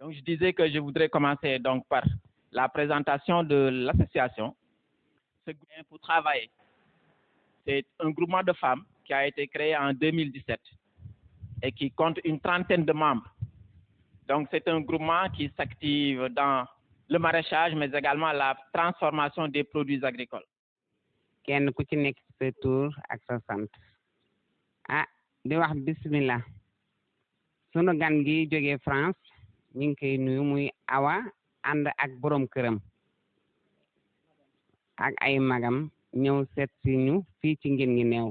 Donc, je disais que je voudrais commencer donc par la présentation de l'association. Ce groupe pour travailler, c'est un groupement de femmes qui a été créé en 2017 et qui compte une trentaine de membres. Donc, c'est un groupement qui s'active dans le maraîchage, mais également la transformation des produits agricoles. kenn ku ci nekk sa tur ak sa sant di wax bismillah sunu gan gi jógee France ñu ngi koy nuyu muy Awa ànd ak borom këram ak ay magam ñëw seet si ñu fii ci Ngin ngi Néew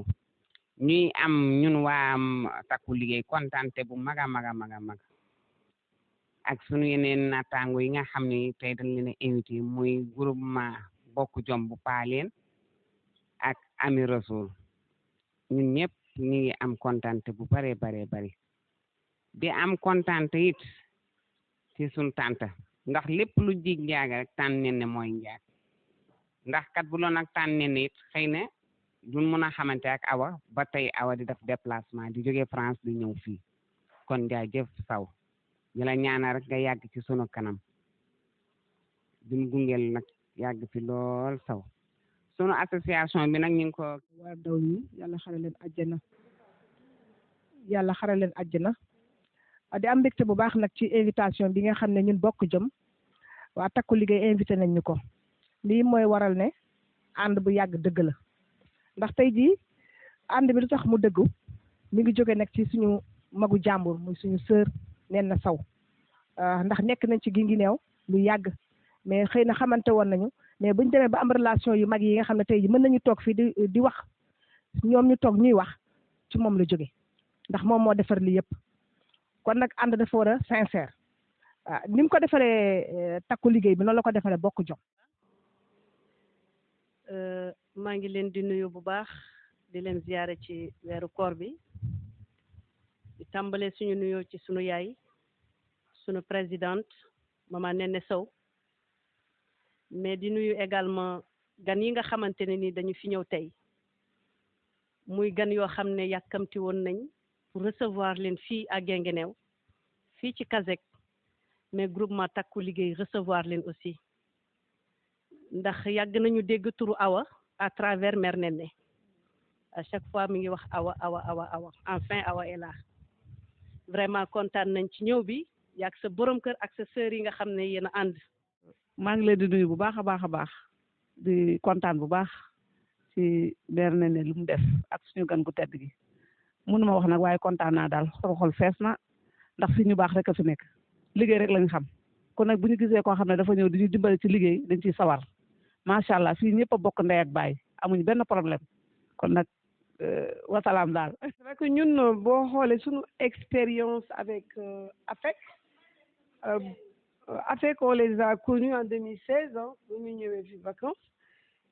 ñuy am ñun waa takku liggéey kontante bu mag ak sunu yeneen naataango yi nga xam ne tey dañ leen a invité muy groupement bokk jom bu Paaleen ak Ami Rasoul ñun ñëpp ñu ngi am kontante bu bare di am kontante it ci sunu tante ndax lépp lu jig njaaga rek tànn ne mooy njaag ndax kat bu loon ak tànn ne it xëy na duñ mën a xamante ak Awa ba tey Awa di def déplacement di jóge France di ñëw fii kon jaajëf saw ñu la ñaanal rek nga yàgg ci sunu kanam duñ gungeel nag yàgg fi lool saw sunu association bi nag ñu ngi ko waa daw yi yàlla xare leen àjjana di am mbégte bu baax nag ci invitation bi nga xam ne ñun bokk jom waa takku liggéey invité nañ ñu ko lii mooy waral ne ànd bu yàgg dëgg la ndax tey jii ànd bi lu tax mu dëggu mi ngi jóge nag ci suñu magu jàmbur muy suñu sœur Néné Sow ndax nekk nañ ci Ngin ngi Néew lu yàgg mais xëy na xamante woon nañu mais buñ demee ba am relation yu mag yi nga xam ne tey jii mën nañu toog fii di wax ñoom ñu toog ñuy wax ci moom la jóge ndax moom moo defar li yëpp kon nag ànd dafa war a sincère ni mu ko defaree takku liggéey bi noonu la ko defaree bokk jom. maa ngi leen di nuyu bu baax di leen ziyaare ci weeru koor bi di tàmbale suñu nuyoo ci sunu yaay sunu présidente maman Néné Sow mais di nuyu également gan yi nga xamante ne ni dañu fi ñëw tey muy gan yoo xam ne yàkkamti woon nañ pour recevoir leen fii à Guinguinéo fii ci Kazek mais groupement takku liggéey recevoir leen aussi ndax yàgg nañu dégg turu Awa à travers mère Néné à chaque fois mi ngi wax Awa enfin Awa est là vraiment kontaan nañ ci ñëw bi yaag sa borom kër ak sa sœur yi nga xam ne yéen a ànd. maa ngi leen di nuyu bu baax a baax di kontaan bu baax ci mère Néné lu mu def ak suñu gan gu tedd gi mënuma wax nag waaye kontaan naa daal sama xol fees na ndax fi ñu baax rek a fi nekk liggéey rek lañ xam kon nag bu ñu gisee koo xam ne dafa ñëw di ñu dimbali ci liggéey dañ ciy sawar macha allah fii ñëpp a bokk ndey ak baay amuñ benn problème kon nag wasalaam daal. c'est vrai que ñun boo xoolee suñu expérience avec AFEC on les a connus en 2016 bu ñu ñëwee fi vacances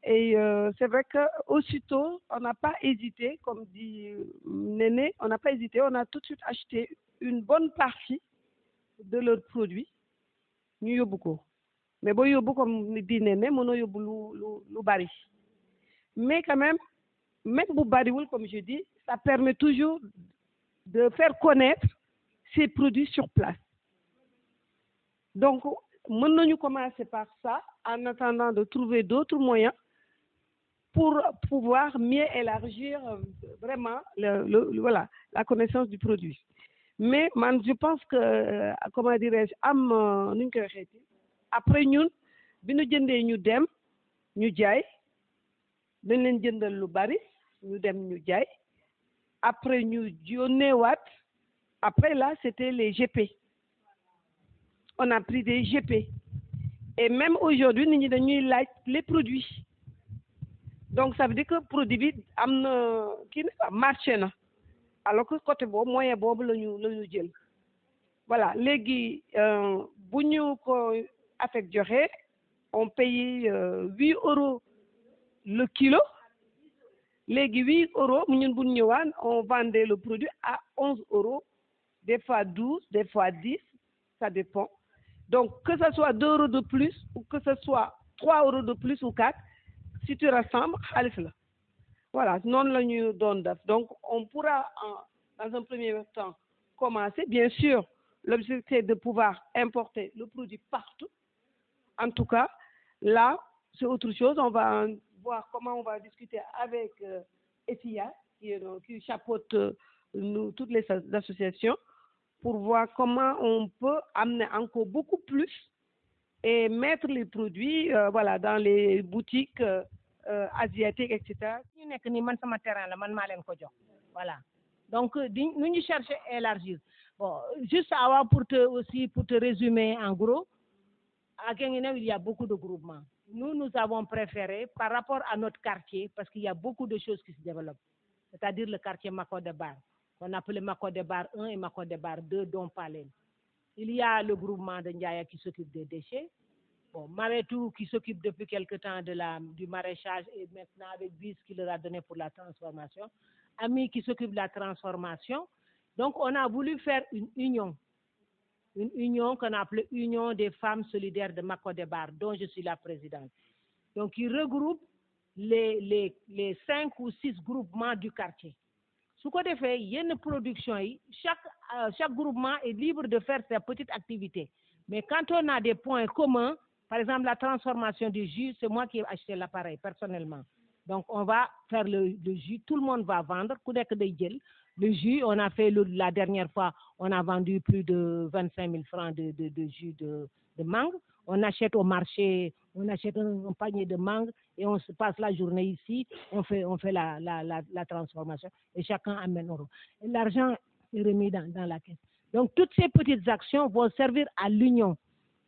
et c'est vrai que aussitôt on n'a pas hésité comme dit Néné on n'a pas hésité on a tout de suite acheté une bonne partie de leurs produits ñu yóbbu ko mais boo yóbbu comme dit Néné mënoo yóbbu lu bari mais quand même bu bariwul comme je dis ça permet toujours de faire connaître ces produits sur place donc mën nañu commencer par ça en attendant de trouver d'autres moyens pour pouvoir mieux élargir vraiment voilà la connaissance du produit mais man je pense que comment dirais-je nu ñu koy waxeeti après ñun bi ñu jëndee ñu dem ñu jaay dañ leen jëndal lu bari ñu dem ñu jaay après ñu yónneewaat après là c'était les GP on a pris des GP et même aujourd'hui nit ñi dañuy laaj les produits donc ça veut dire que produit bi am na kii na marché na alors que côté boobu moyen boobu la ñu jël voilà léegi bu ñu ko affect joxe on paye 8 € le kilo léegi 8 € ñun bu ñu ñëwaan on vendait le produit à 11 €, des fois 12, des fois 10, ça dépend. Donc que ce soit 2 € de plus ou que ce soit 3 € de plus ou 4, si tu rassembles xaalis la voilà noonu la ñu doon def donc on pourra dans un premier temps commencer bien sûr L'objectif, c'est de pouvoir importer le produit partout. En tout cas, là, c'est autre chose. On va voir comment on va discuter avec EFIA, qui chapeaute nous, toutes les associations, pour voir comment on peut amener encore beaucoup plus et mettre les produits voilà, dans les boutiques asiatiques, etc. ñu nekk ni man sama terrain la man maa leen ko jox voilà donc nu ñu chercher à élargir bon juste pour te résumer en gros à Guinguinéo il y a beaucoup de groupements. Nous avons préféré par rapport à notre quartier parce qu'il y a beaucoup de choses qui se développent, c'est-à-dire le quartier Makodé Bar qu'on appelle Makodé Bar 1 et Makodé Bar 2 dont Palen. Il y a le groupement de Ndiaya qui s'occupe des déchets. Bon, Maretou qui s'occupe depuis quelque temps du maraîchage et maintenant avec BIS qui leur a donné pour la transformation. Ami qui s'occupe de la transformation. Donc, on a voulu faire une union qu'on appelle Union des femmes solidaires de Makodé Bar, dont je suis la présidente. Donc, qui regroupe les 5 ou 6 groupements du quartier. Ce qu'on a fait, il y a une production, chaque groupement est libre de faire sa petite activité. Mais quand on a des points communs, par exemple la transformation du jus, c'est moi qui ai acheté l'appareil personnellement. Donc on va faire le jus, tout le monde va vendre. Le jus, on a fait la dernière fois, on a vendu plus de 25 000 francs de jus de mangue. On achète au marché, on achète un panier de mangue et on se passe la journée ici, on fait la transformation et chacun amène euro. Et l'argent est remis dans la caisse. Donc toutes ces petites actions vont servir à l'union.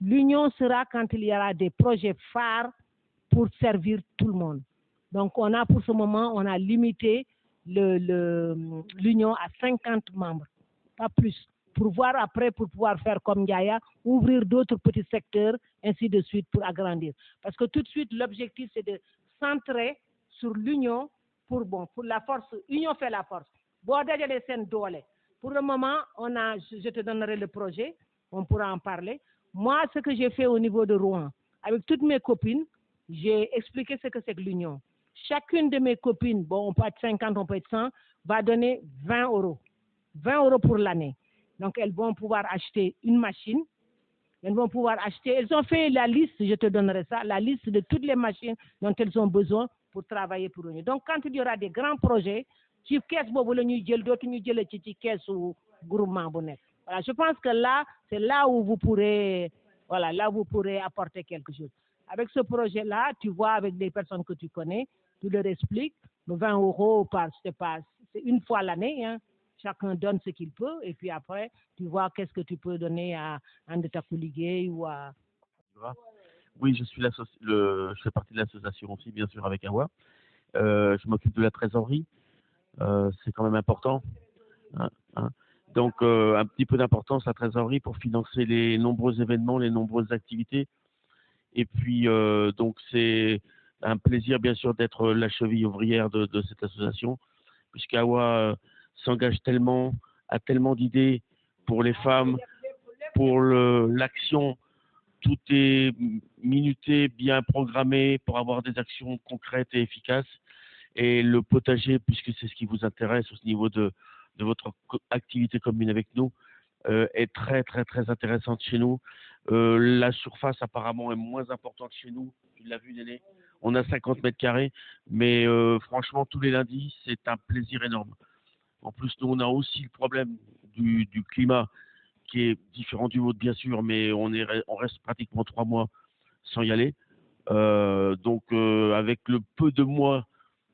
L'union sera quand il y aura des projets phares pour servir tout le monde. Donc pour ce moment, on a limité l'union à 50 membres, pas plus. Pour voir après, pour pouvoir faire comme Ndiaya, ouvrir d'autres petits secteurs, ainsi de suite, pour agrandir. Parce que tout de suite, l'objectif, c'est de centrer sur l'union pour la force. Union fait la force. Pour le moment, je te donnerai le projet, on pourra en parler. Moi, ce que j'ai fait au niveau de Rouen, avec toutes mes copines, j'ai expliqué ce que c'est que l'union. Chacune de mes copines, on peut être 50, on peut être 100, va donner 20 euros. 20 euros pour l'année. Donc, elles vont pouvoir acheter une machine. Elles vont pouvoir acheter. Elles ont fait la liste, je te donnerai ça, la liste de toutes les machines dont elles ont besoin pour travailler pour eux. Donc, quand il y aura des grands projets, voilà, je pense que là, c'est là où vous pourrez apporter quelque chose. Avec ce projet-là, tu vois avec des personnes que tu connais, tu leur expliques, 20 euros, c'est une fois l'année, hein. Chacun donne ce qu'il peut, et puis après, tu vois qu'est-ce que tu peux donner à Andeta Kouligé ou à... Oui, je fais partie de l'association aussi, bien sûr, avec Awa. Je m'occupe de la trésorerie. C'est quand même important. Hein. Donc, un petit peu d'importance, la trésorerie, pour financer les nombreux événements, les nombreuses activités. Et puis, donc, c'est un plaisir, bien sûr, d'être la cheville ouvrière de cette association, puisqu'Awa s'engage tellement, a tellement d'idées pour les femmes, pour l'action. Tout est minuté, bien programmé pour avoir des actions concrètes et efficaces. Et le potager, puisque c'est ce qui vous intéresse au niveau de votre activité commune avec nous, est très, très, très intéressante chez nous. La surface, apparemment, est moins importante chez nous. Tu l'as vu, Néné. On a 50 mètres carrés, mais franchement, tous les lundis, c'est un plaisir énorme. En plus, nous, on a aussi le problème du climat qui est différent du vôtre, bien sûr, mais on reste pratiquement 3 mois sans y aller. Donc, avec le peu de mois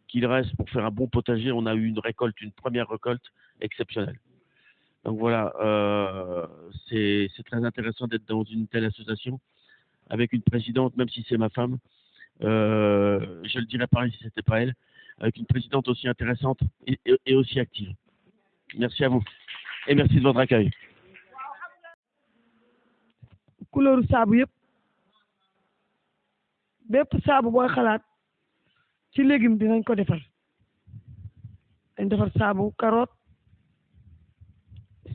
qu'il reste pour faire un bon potager, on a eu une première récolte exceptionnelle. Donc voilà, c'est très intéressant d'être dans une telle association avec une présidente, même si c'est ma femme. Je le dirais pareil si c'était pas elle, avec une présidente aussi intéressante et aussi active. Merci à vous et merci de votre accueil. couleur saabu yëpp bépp saabu booy xalaat ci légume dinañ ko defar dañ defar saabu carotte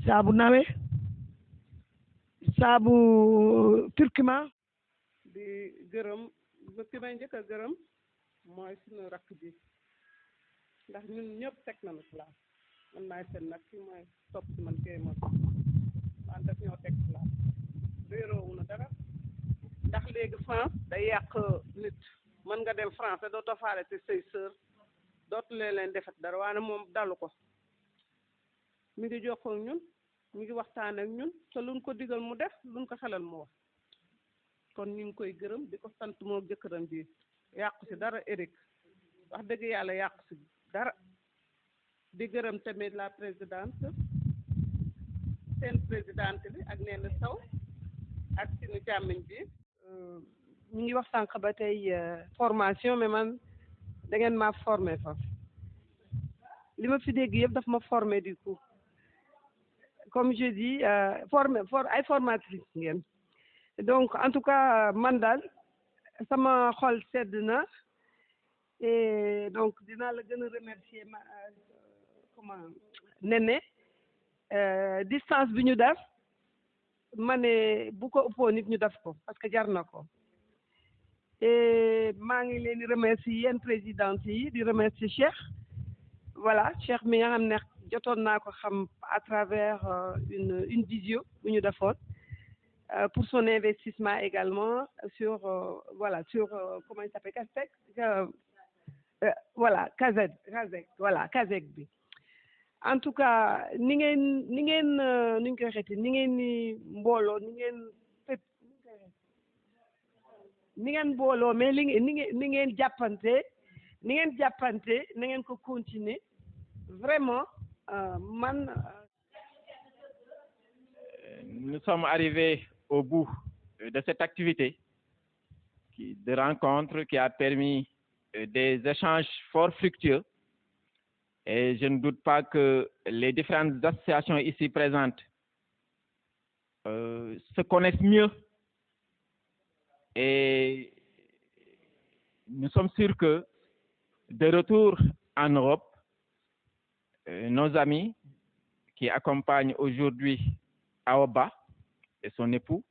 saabu nawe saabu turkima di gërëm ki may njëkk a gërëm mooy suñu rakk ji ndax ñun ñëpp teg nañu place man maay seen nag ki mooy topp si man kay moo man daf ñoo teg place réeroowuñu dara ndax léegi France day yàq nit mën nga dem France te dootoo faale te say sœur dootu leen defet dara waaye moom dalu ko mi ngi jokkoo ak ñun mi ngi waxtaan ak ñun te luñ ko digal mu def luñ ko xelal mu wax kon ñu ngi koy gërëm di ko sant moo jëkkëram bi yàqu si dara Eric wax dëgg yàlla yàqu si dara di gërëm tamit la présidente seen présidente bi ak Néné Sow ak suñu càmmiñ bi ñu ngi wax sànq ba tey formation mais man da ngeen ma formé fa li ma fi dégg yëpp daf ma formé du coup comme je dis ay formatrice ngeen donc en tout cas man daal sama xol sedd na et donc dinaa la gën a remercier comment Néné distance bi ñu def ma ne bu ko ëppoon nit ñu def ko parce que jar na ko et maa ngi leen di remercier yéen présidente yi di remercier Cheikh voilà Cheikh mi nga xam ne jotoon naa ko xam à travers une visio bu ñu defoon pour son investissement également sur voilà sur comment il s'appelle Castec voilà Kazek bi en tout cas ni ngeen nu ñu koy xeeti ni ngeen ni mbooloo ni ngeen mbooloo mais ni ngeen jàppante na ngeen ko continuer vraiment man nous sommes arrivés au bout de cette activité de rencontre qui a permis des échanges fort fructueux. Et je ne doute pas que les différentes associations ici présentes se connaissent mieux. Et nous sommes sûrs que de retour en Europe, nos amis qui accompagnent aujourd'hui Aoba et son époux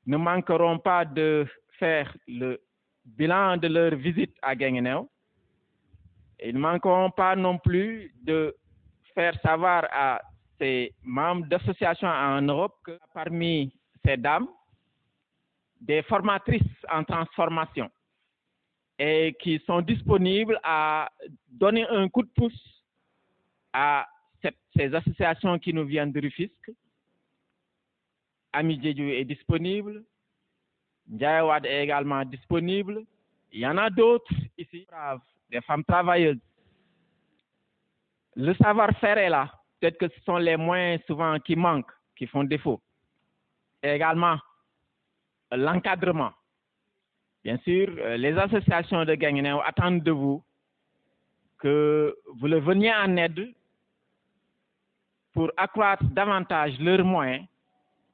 ne manqueront pas de faire le bilan de leur visite à Guinguinéo. Ils ne manqueront pas non plus de faire savoir à ces membres d'associations en Europe que parmi ces dames, des formatrices en transformation et qui sont disponibles à donner un coup de pouce à ces associations qui nous viennent de Rufisque. Ami Diédiou est disponible, Ndiaye Wade est également disponible. Il y en a d'autres ici, des femmes travailleuses. Le savoir-faire est là. Peut-être que ce sont les moyens souvent qui manquent, qui font défaut. Et également, l'encadrement. Bien sûr, les associations de Guinguinéo attendent de vous que vous leur veniez en aide pour accroître davantage leurs moyens,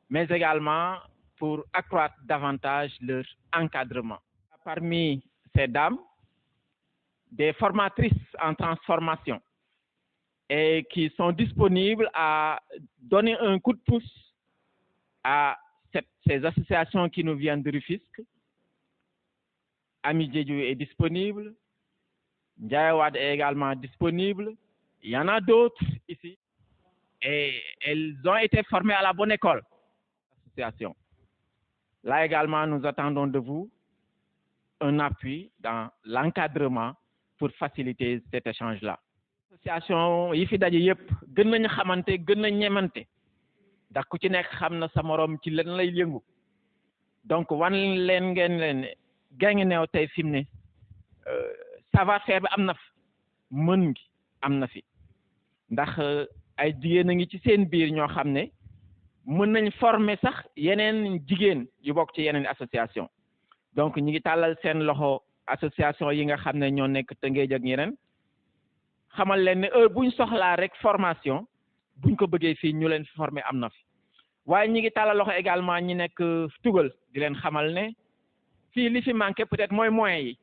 mais également pour accroître davantage leur encadrement. Parmi ces dames, des formatrices en transformation et qui sont disponibles à donner un coup de pouce à ces associations qui nous viennent de Rufisque. Ami Diédiou est disponible, Ndiaye Wade est également disponible. Il y en a d'autres ici et elles ont été formées à la bonne école. Association. Là également, nous attendons de vous un appui dans l'encadrement pour faciliter cet échange-là. Association yi fi daje yëpp gën nañu xamante gën nañ ñemante ndax ku ci nekk xam na sa morom ci lan lay yëngu donc wan leen ngeen leen Guinguinéo tey fi mu ne savoir-faire bi am na fi mën gi am na fi ndax ay jigéen a ngi ci seen biir ñoo xam ne mën nañ former sax yeneen jigéen yu bokk ci yeneen association donc ñi ngi tàllal seen loxo association yi nga xam ne ñoo nekk Tëngéej ak yeneen xamal leen ne heure buñ soxlaa rek formation buñ ko bëggee fii ñu leen former am na fi waaye ñi ngi tàllal loxo également ñi nekk Tugal di leen xamal ne fii li fi manqué peut-être mooy moyens yi